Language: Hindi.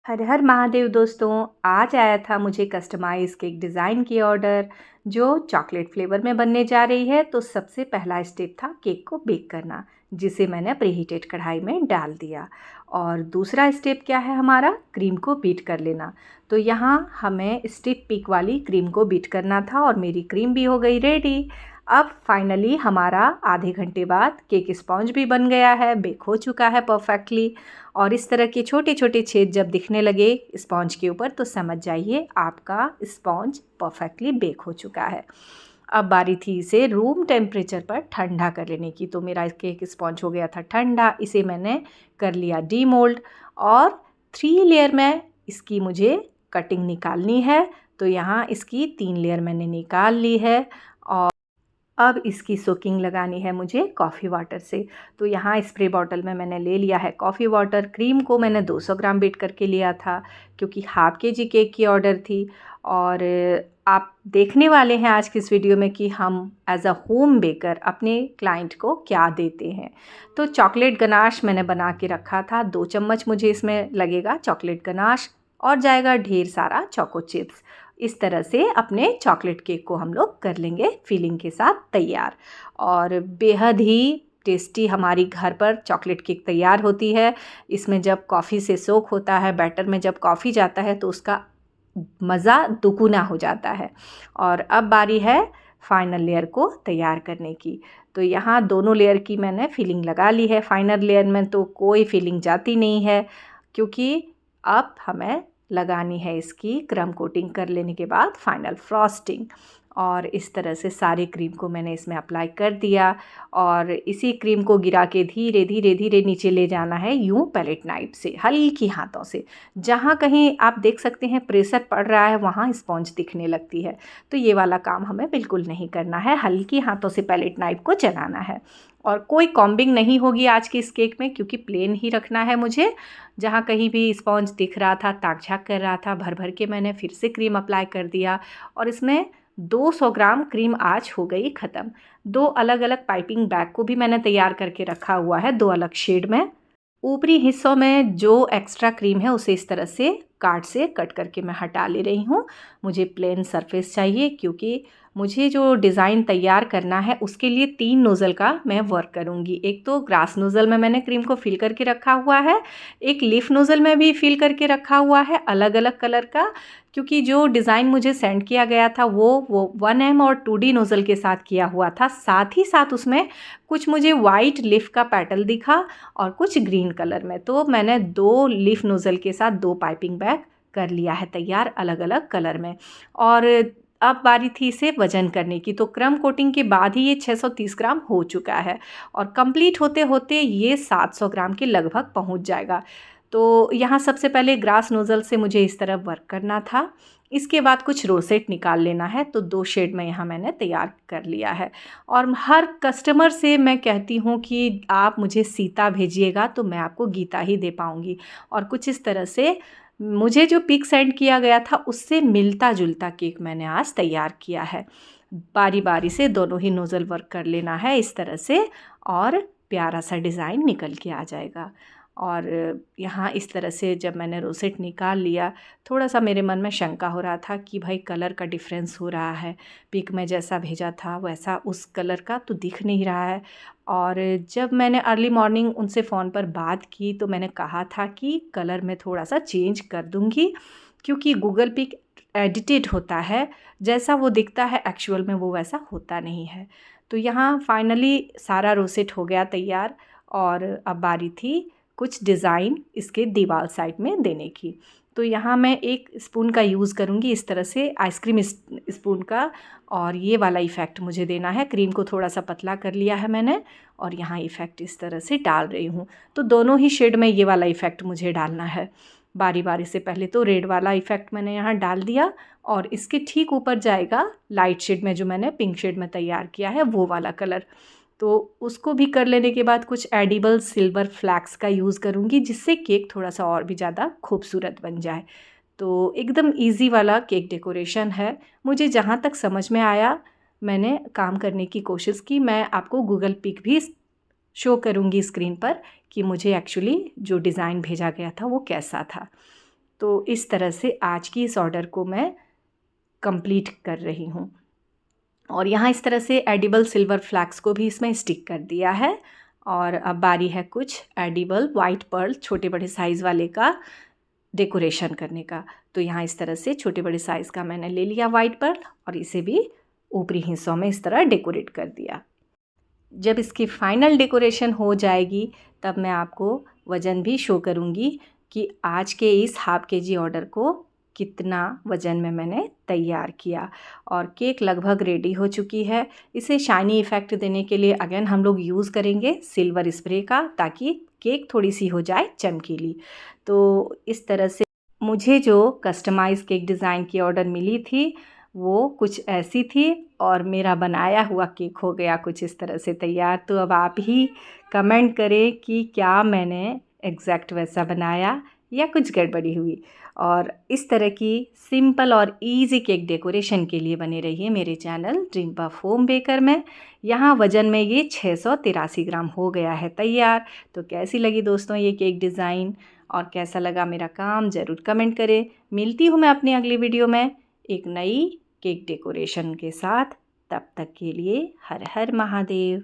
हर हर महादेव दोस्तों। आज आया था मुझे कस्टमाइज़ केक डिज़ाइन की ऑर्डर जो चॉकलेट फ्लेवर में बनने जा रही है। तो सबसे पहला स्टेप था केक को बेक करना, जिसे मैंने प्रीहीटेड कढ़ाई में डाल दिया। और दूसरा स्टेप क्या है हमारा, क्रीम को बीट कर लेना। तो यहाँ हमें स्टिप पीक वाली क्रीम को बीट करना था और मेरी क्रीम भी हो गई रेडी। अब फाइनली हमारा आधे घंटे बाद केक स्पॉन्ज भी बन गया है, बेक हो चुका है परफेक्टली। और इस तरह के छोटे छोटे छेद जब दिखने लगे स्पॉन्ज के ऊपर तो समझ जाइए आपका स्पॉन्ज परफेक्टली बेक हो चुका है। अब बारी थी इसे रूम टेम्परेचर पर ठंडा कर लेने की। तो मेरा केक स्पॉन्ज हो गया था ठंडा, इसे मैंने कर लिया डीमोल्ड और 3 लेयर में इसकी मुझे कटिंग निकालनी है। तो यहाँ इसकी 3 लेयर मैंने निकाल ली है और अब इसकी सोकिंग लगानी है मुझे कॉफ़ी वाटर से। तो यहाँ स्प्रे बॉटल में मैंने ले लिया है कॉफ़ी वाटर। क्रीम को मैंने 200 ग्राम बीट करके लिया था क्योंकि हाफ केजी केक की ऑर्डर थी। और आप देखने वाले हैं आज की इस वीडियो में कि हम एज अ होम बेकर अपने क्लाइंट को क्या देते हैं। तो चॉकलेट गनाश मैंने बना के रखा था, 2 चम्मच मुझे इसमें लगेगा चॉकलेट गनाश और जाएगा ढेर सारा चोको चिप्स। इस तरह से अपने चॉकलेट केक को हम लोग कर लेंगे फिलिंग के साथ तैयार। और बेहद ही टेस्टी हमारी घर पर चॉकलेट केक तैयार होती है। इसमें जब कॉफ़ी से सोक होता है, बैटर में जब कॉफ़ी जाता है तो उसका मज़ा दुगुना हो जाता है। और अब बारी है फाइनल लेयर को तैयार करने की। तो यहाँ दोनों लेयर की मैंने फिलिंग लगा ली है। फाइनल लेयर में तो कोई फिलिंग जाती नहीं है क्योंकि अब हमें लगानी है इसकी क्रम कोटिंग कर लेने के बाद फाइनल फ्रॉस्टिंग। और इस तरह से सारे क्रीम को मैंने इसमें अप्लाई कर दिया और इसी क्रीम को गिरा के धीरे धीरे धीरे नीचे ले जाना है यूँ पैलेट नाइफ से, हल्की हाथों से। जहाँ कहीं आप देख सकते हैं प्रेशर पड़ रहा है वहाँ स्पॉन्ज दिखने लगती है। तो ये वाला काम हमें बिल्कुल नहीं करना है, हल्की हाथों से पैलेट नाइफ को चलाना है। और कोई कॉम्बिंग नहीं होगी आज की इस केक में क्योंकि प्लेन ही रखना है मुझे। जहाँ कहीं भी स्पॉन्ज दिख रहा था, ताक झाक कर रहा था, भर भर के मैंने फिर से क्रीम अप्लाई कर दिया। और इसमें 200 ग्राम क्रीम आज हो गई ख़त्म। 2 अलग अलग पाइपिंग बैग को भी मैंने तैयार करके रखा हुआ है 2 अलग शेड में। ऊपरी हिस्सों में जो एक्स्ट्रा क्रीम है उसे इस तरह से कार्ड से कट करके मैं हटा ले रही हूँ। मुझे प्लेन सरफेस चाहिए क्योंकि मुझे जो डिज़ाइन तैयार करना है उसके लिए 3 नोज़ल का मैं वर्क करूँगी। एक तो ग्रास नोज़ल में मैंने क्रीम को फिल करके रखा हुआ है, एक लीफ नोज़ल में भी फिल करके रखा हुआ है अलग अलग कलर का। क्योंकि जो डिज़ाइन मुझे सेंड किया गया था वो 1M और 2D नोज़ल के साथ किया हुआ था। साथ ही साथ उसमें कुछ मुझे वाइट लीफ का पेटल दिखा और कुछ ग्रीन कलर में। तो मैंने 2 लीफ नोज़ल के साथ 2 पाइपिंग बैग कर लिया है तैयार अलग अलग कलर में। और अब बारी थी इसे वज़न करने की। तो क्रम कोटिंग के बाद ही ये 630 ग्राम हो चुका है और कंप्लीट होते होते ये 700 ग्राम के लगभग पहुंच जाएगा। तो यहाँ सबसे पहले ग्रास नोज़ल से मुझे इस तरह वर्क करना था। इसके बाद कुछ रोसेट निकाल लेना है। तो 2 शेड में यहाँ मैंने तैयार कर लिया है। और हर कस्टमर से मैं कहती हूँ कि आप मुझे सीता भेजिएगा तो मैं आपको गीता ही दे पाऊँगी। और कुछ इस तरह से मुझे जो पिक सेंड किया गया था उससे मिलता जुलता केक मैंने आज तैयार किया है। बारी बारी से दोनों ही नोज़ल वर्क कर लेना है इस तरह से और प्यारा सा डिज़ाइन निकल के आ जाएगा। और यहाँ इस तरह से जब मैंने रोसेट निकाल लिया, थोड़ा सा मेरे मन में शंका हो रहा था कि भाई कलर का डिफरेंस हो रहा है, पिक में जैसा भेजा था वैसा उस कलर का तो दिख नहीं रहा है। और जब मैंने अर्ली मॉर्निंग उनसे फ़ोन पर बात की तो मैंने कहा था कि कलर में थोड़ा सा चेंज कर दूँगी क्योंकि गूगल पिक एडिटेड होता है, जैसा वो दिखता है एक्चुअल में वो वैसा होता नहीं है। तो यहाँ फाइनली सारा रोसेट हो गया तैयार और अब बारी थी कुछ डिज़ाइन इसके दीवार साइड में देने की। तो यहाँ मैं 1 स्पून का यूज़ करूँगी इस तरह से आइसक्रीम स्पून का। और ये वाला इफ़ेक्ट मुझे देना है। क्रीम को थोड़ा सा पतला कर लिया है मैंने और यहाँ इफ़ेक्ट इस तरह से डाल रही हूँ। तो दोनों ही शेड में ये वाला इफ़ेक्ट मुझे डालना है। बारी बारी से पहले तो रेड वाला इफ़ेक्ट मैंने यहाँ डाल दिया और इसके ठीक ऊपर जाएगा लाइट शेड में जो मैंने पिंक शेड में तैयार किया है वो वाला कलर। तो उसको भी कर लेने के बाद कुछ एडिबल सिल्वर फ्लैक्स का यूज़ करूँगी जिससे केक थोड़ा सा और भी ज़्यादा खूबसूरत बन जाए। तो एकदम इजी वाला केक डेकोरेशन है। मुझे जहाँ तक समझ में आया मैंने काम करने की कोशिश की। मैं आपको गूगल पिक भी शो करूँगी स्क्रीन पर कि मुझे एक्चुअली जो डिज़ाइन भेजा गया था वो कैसा था। तो इस तरह से आज की इस ऑर्डर को मैं कंप्लीट कर रही हूँ। और यहाँ इस तरह से एडिबल सिल्वर फ्लैक्स को भी इसमें स्टिक कर दिया है। और अब बारी है कुछ एडिबल वाइट पर्ल छोटे बड़े साइज़ वाले का डेकोरेशन करने का। तो यहाँ इस तरह से छोटे बड़े साइज़ का मैंने ले लिया वाइट पर्ल और इसे भी ऊपरी हिस्सों में इस तरह डेकोरेट कर दिया। जब इसकी फाइनल डेकोरेशन हो जाएगी तब मैं आपको वज़न भी शो करूँगी कि आज के इस हाफ केजी ऑर्डर को कितना वज़न में मैंने तैयार किया। और केक लगभग रेडी हो चुकी है। इसे शाइनी इफ़ेक्ट देने के लिए अगेन हम लोग यूज़ करेंगे सिल्वर स्प्रे का, ताकि केक थोड़ी सी हो जाए चमकीली। तो इस तरह से मुझे जो कस्टमाइज़ केक डिज़ाइन की ऑर्डर मिली थी वो कुछ ऐसी थी और मेरा बनाया हुआ केक हो गया कुछ इस तरह से तैयार। तो अब आप ही कमेंट करें कि क्या मैंने एग्जैक्ट वैसा बनाया या कुछ गड़बड़ी हुई। और इस तरह की सिंपल और इजी केक डेकोरेशन के लिए बने रहिए मेरे channel dream puff home baker में। यहाँ वज़न में ये 683 ग्राम हो गया है तैयार। तो कैसी लगी दोस्तों ये केक डिज़ाइन और कैसा लगा मेरा काम, ज़रूर कमेंट करें। मिलती हूँ मैं अपनी अगली वीडियो में एक नई केक डेकोरेशन के साथ। तब तक के लिए हर हर महादेव।